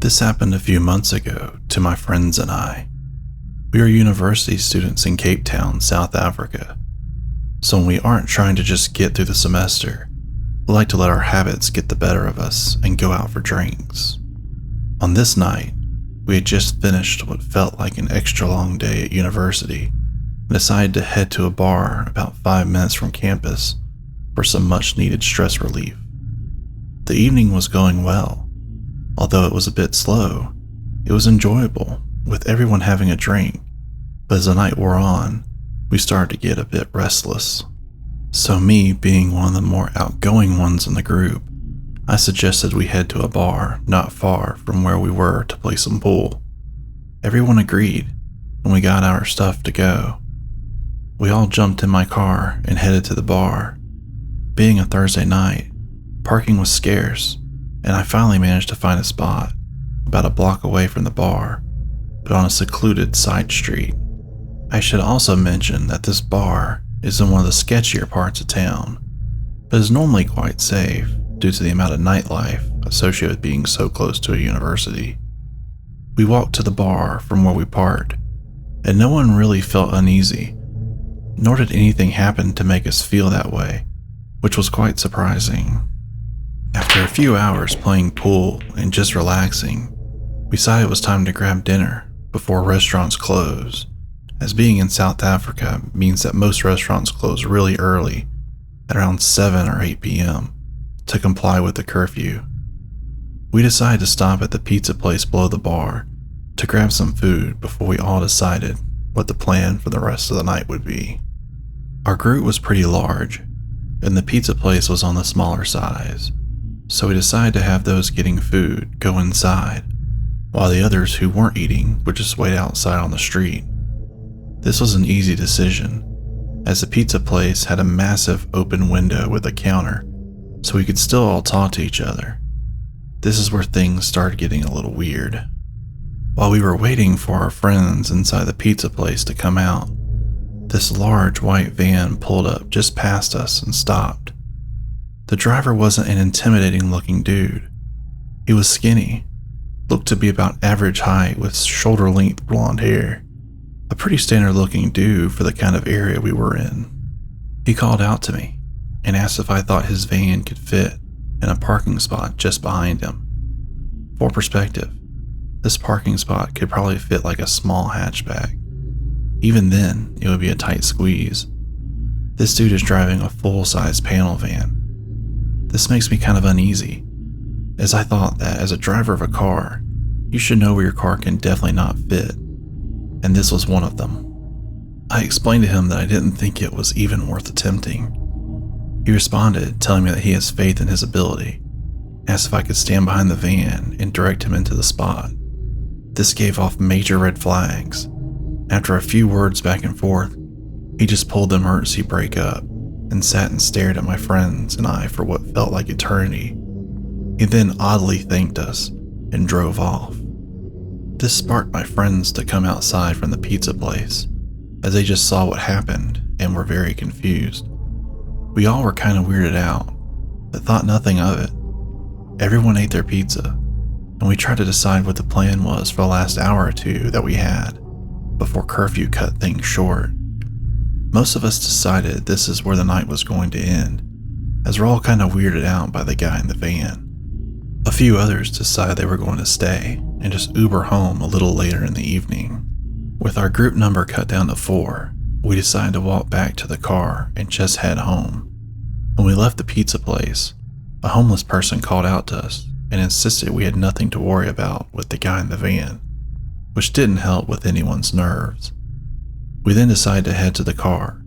This happened a few months ago to my friends and I. We are university students in Cape Town, South Africa. So when we aren't trying to just get through the semester, we like to let our habits get the better of us and go out for drinks. On this night, we had just finished what felt like an extra long day at university and decided to head to a bar about 5 minutes from campus for some much needed stress relief. The evening was going well. Although it was a bit slow, it was enjoyable, with everyone having a drink, but as the night wore on, we started to get a bit restless. So me, being one of the more outgoing ones in the group, I suggested we head to a bar not far from where we were to play some pool. Everyone agreed, and we got our stuff to go. We all jumped in my car and headed to the bar. Being a Thursday night, parking was scarce, and I finally managed to find a spot about a block away from the bar, but on a secluded side street. I should also mention that this bar is in one of the sketchier parts of town, but is normally quite safe due to the amount of nightlife associated with being so close to a university. We walked to the bar from where we parked, and no one really felt uneasy, nor did anything happen to make us feel that way, which was quite surprising. After a few hours playing pool and just relaxing, we decided it was time to grab dinner before restaurants close, as being in South Africa means that most restaurants close really early, at around 7 or 8 p.m., to comply with the curfew. We decided to stop at the pizza place below the bar to grab some food before we all decided what the plan for the rest of the night would be. Our group was pretty large, and the pizza place was on the smaller size, so we decided to have those getting food go inside, while the others who weren't eating would just wait outside on the street. This was an easy decision, as the pizza place had a massive open window with a counter, so we could still all talk to each other. This is where things started getting a little weird. While we were waiting for our friends inside the pizza place to come out, this large white van pulled up just past us and stopped. The driver wasn't an intimidating looking dude. He was skinny, looked to be about average height with shoulder length blonde hair, a pretty standard looking dude for the kind of area we were in. He called out to me and asked if I thought his van could fit in a parking spot just behind him. For perspective, this parking spot could probably fit like a small hatchback. Even then, it would be a tight squeeze. This dude is driving a full-size panel van. This makes me kind of uneasy, as I thought that as a driver of a car, you should know where your car can definitely not fit, and this was one of them. I explained to him that I didn't think it was even worth attempting. He responded, telling me that he has faith in his ability, asked if I could stand behind the van and direct him into the spot. This gave off major red flags. After a few words back and forth, he just pulled the emergency brake up and sat and stared at my friends and I for what felt like eternity. He then oddly thanked us and drove off. This sparked my friends to come outside from the pizza place, as they just saw what happened and were very confused. We all were kind of weirded out, but thought nothing of it. Everyone ate their pizza, and we tried to decide what the plan was for the last hour or two that we had, before curfew cut things short. Most of us decided this is where the night was going to end, as we're all kind of weirded out by the guy in the van. A few others decided they were going to stay and just Uber home a little later in the evening. With our group number cut down to 4, we decided to walk back to the car and just head home. When we left the pizza place, a homeless person called out to us and insisted we had nothing to worry about with the guy in the van, which didn't help with anyone's nerves. We then decided to head to the car,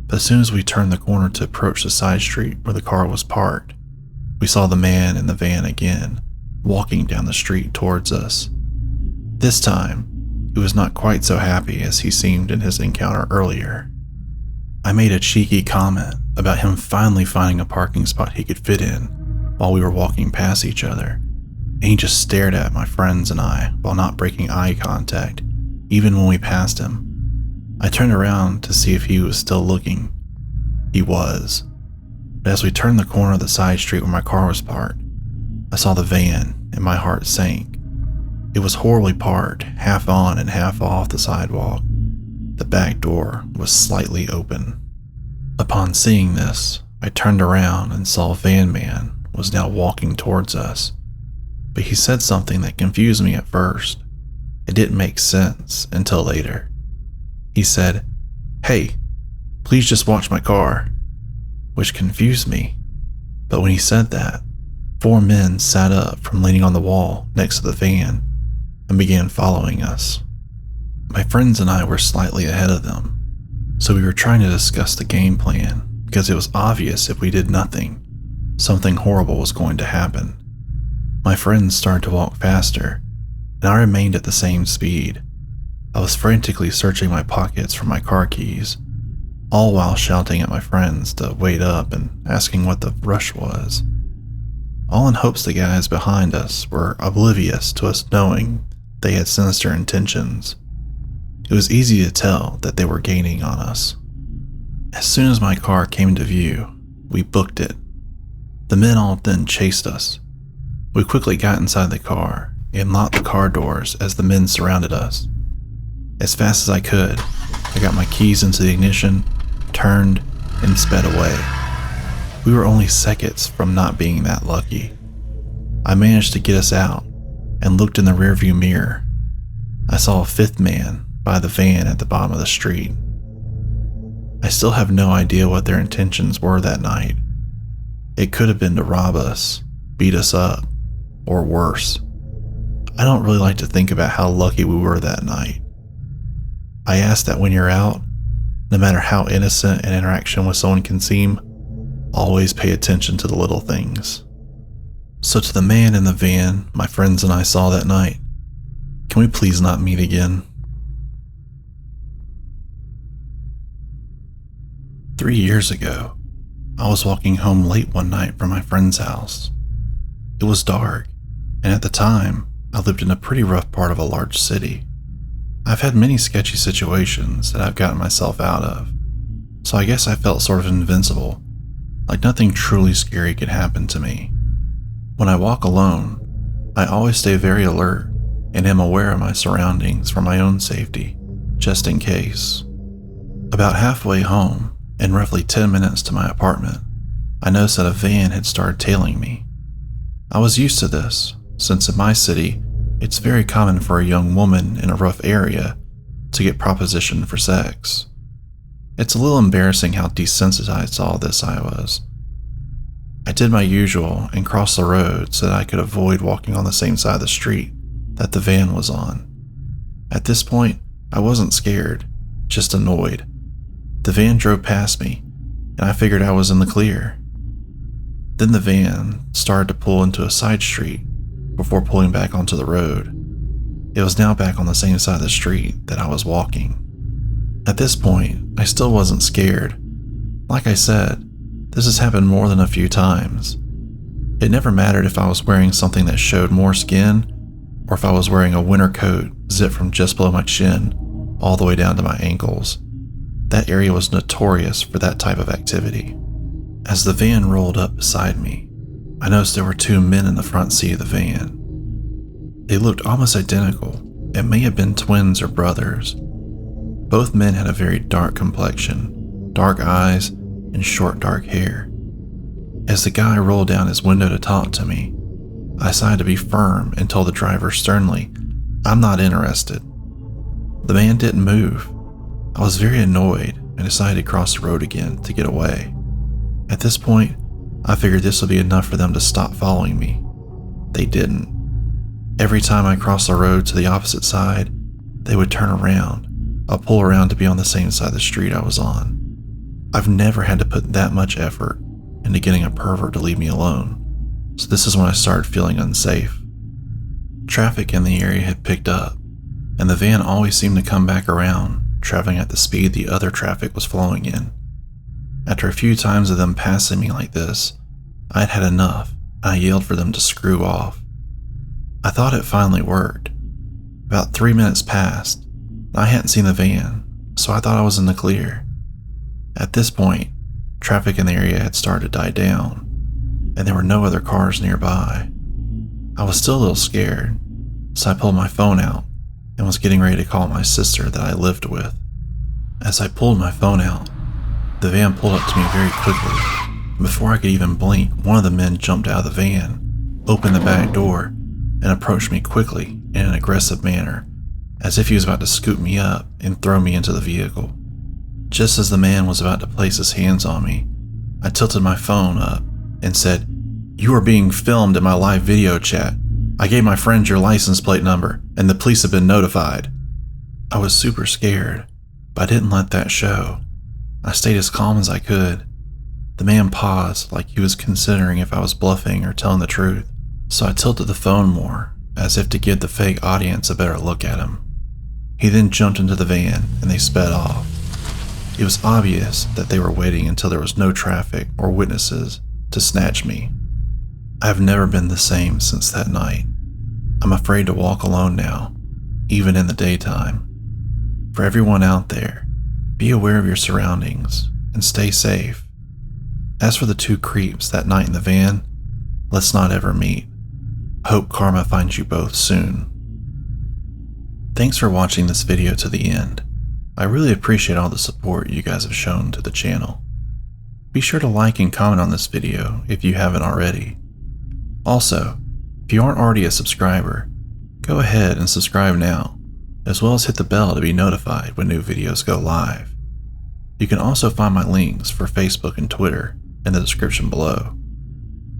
but as soon as we turned the corner to approach the side street where the car was parked, we saw the man in the van again, walking down the street towards us. This time, he was not quite so happy as he seemed in his encounter earlier. I made a cheeky comment about him finally finding a parking spot he could fit in while we were walking past each other, and he just stared at my friends and I while not breaking eye contact, even when we passed him. I turned around to see if he was still looking. He was. But as we turned the corner of the side street where my car was parked, I saw the van and my heart sank. It was horribly parked, half on and half off the sidewalk. The back door was slightly open. Upon seeing this, I turned around and saw Van Man was now walking towards us, but he said something that confused me at first. It didn't make sense until later. He said, "Hey, please just watch my car," which confused me. But when he said that, 4 men sat up from leaning on the wall next to the van and began following us. My friends and I were slightly ahead of them, so we were trying to discuss the game plan because it was obvious if we did nothing, something horrible was going to happen. My friends started to walk faster, and I remained at the same speed. I was frantically searching my pockets for my car keys, all while shouting at my friends to wait up and asking what the rush was. All in hopes the guys behind us were oblivious to us knowing they had sinister intentions. It was easy to tell that they were gaining on us. As soon as my car came into view, we booked it. The men all then chased us. We quickly got inside the car and locked the car doors as the men surrounded us. As fast as I could, I got my keys into the ignition, turned, and sped away. We were only seconds from not being that lucky. I managed to get us out and looked in the rearview mirror. I saw a 5th man by the van at the bottom of the street. I still have no idea what their intentions were that night. It could have been to rob us, beat us up, or worse. I don't really like to think about how lucky we were that night. I ask that when you're out, no matter how innocent an interaction with someone can seem, always pay attention to the little things. So to the man in the van my friends and I saw that night, can we please not meet again? 3 years ago, I was walking home late one night from my friend's house. It was dark, and at the time, I lived in a pretty rough part of a large city. I've had many sketchy situations that I've gotten myself out of, so I guess I felt sort of invincible, like nothing truly scary could happen to me. When I walk alone, I always stay very alert and am aware of my surroundings for my own safety, just in case. About halfway home, and roughly 10 minutes to my apartment, I noticed that a van had started tailing me. I was used to this, since in my city, it's very common for a young woman in a rough area to get propositioned for sex. It's a little embarrassing how desensitized to all this I was. I did my usual and crossed the road so that I could avoid walking on the same side of the street that the van was on. At this point, I wasn't scared, just annoyed. The van drove past me, and I figured I was in the clear. Then the van started to pull into a side street before pulling back onto the road. It was now back on the same side of the street that I was walking. At this point, I still wasn't scared. Like I said, this has happened more than a few times. It never mattered if I was wearing something that showed more skin, or if I was wearing a winter coat zipped from just below my chin all the way down to my ankles. That area was notorious for that type of activity. As the van rolled up beside me, I noticed there were 2 men in the front seat of the van. They looked almost identical and may have been twins or brothers. Both men had a very dark complexion, dark eyes, and short dark hair. As the guy rolled down his window to talk to me, I decided to be firm and told the driver sternly, "I'm not interested." The man didn't move. I was very annoyed and decided to cross the road again to get away. At this point, I figured this would be enough for them to stop following me. They didn't. Every time I crossed the road to the opposite side, they would turn around. I'll pull around to be on the same side of the street I was on. I've never had to put that much effort into getting a pervert to leave me alone, so this is when I started feeling unsafe. Traffic in the area had picked up, and the van always seemed to come back around, traveling at the speed the other traffic was flowing in. After a few times of them passing me like this, I'd had enough, and I yelled for them to screw off. I thought it finally worked. About 3 minutes passed, and I hadn't seen the van, so I thought I was in the clear. At this point, traffic in the area had started to die down, and there were no other cars nearby. I was still a little scared, So I pulled my phone out and was getting ready to call my sister that I lived with. As I pulled my phone out, the van pulled up to me very quickly. Before I could even blink, one of the men jumped out of the van, opened the back door, and approached me quickly in an aggressive manner, as if he was about to scoop me up and throw me into the vehicle. Just as the man was about to place his hands on me, I tilted my phone up and said, "You are being filmed in my live video chat. I gave my friend your license plate number, and the police have been notified." I was super scared, but I didn't let that show. I stayed as calm as I could. The man paused like he was considering if I was bluffing or telling the truth, so I tilted the phone more, as if to give the fake audience a better look at him. He then jumped into the van and they sped off. It was obvious that they were waiting until there was no traffic or witnesses to snatch me. I have never been the same since that night. I'm afraid to walk alone now, even in the daytime. For everyone out there, be aware of your surroundings and stay safe. As for the two creeps that night in the van, let's not ever meet. Hope karma finds you both soon. Thanks for watching this video to the end. I really appreciate all the support you guys have shown to the channel. Be sure to like and comment on this video if you haven't already. Also, if you aren't already a subscriber, go ahead and subscribe now, as well as hit the bell to be notified when new videos go live. You can also find my links for Facebook and Twitter in the description below.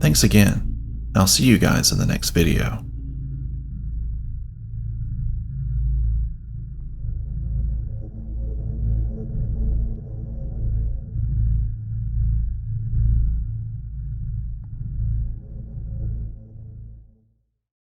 Thanks again, and I'll see you guys in the next video.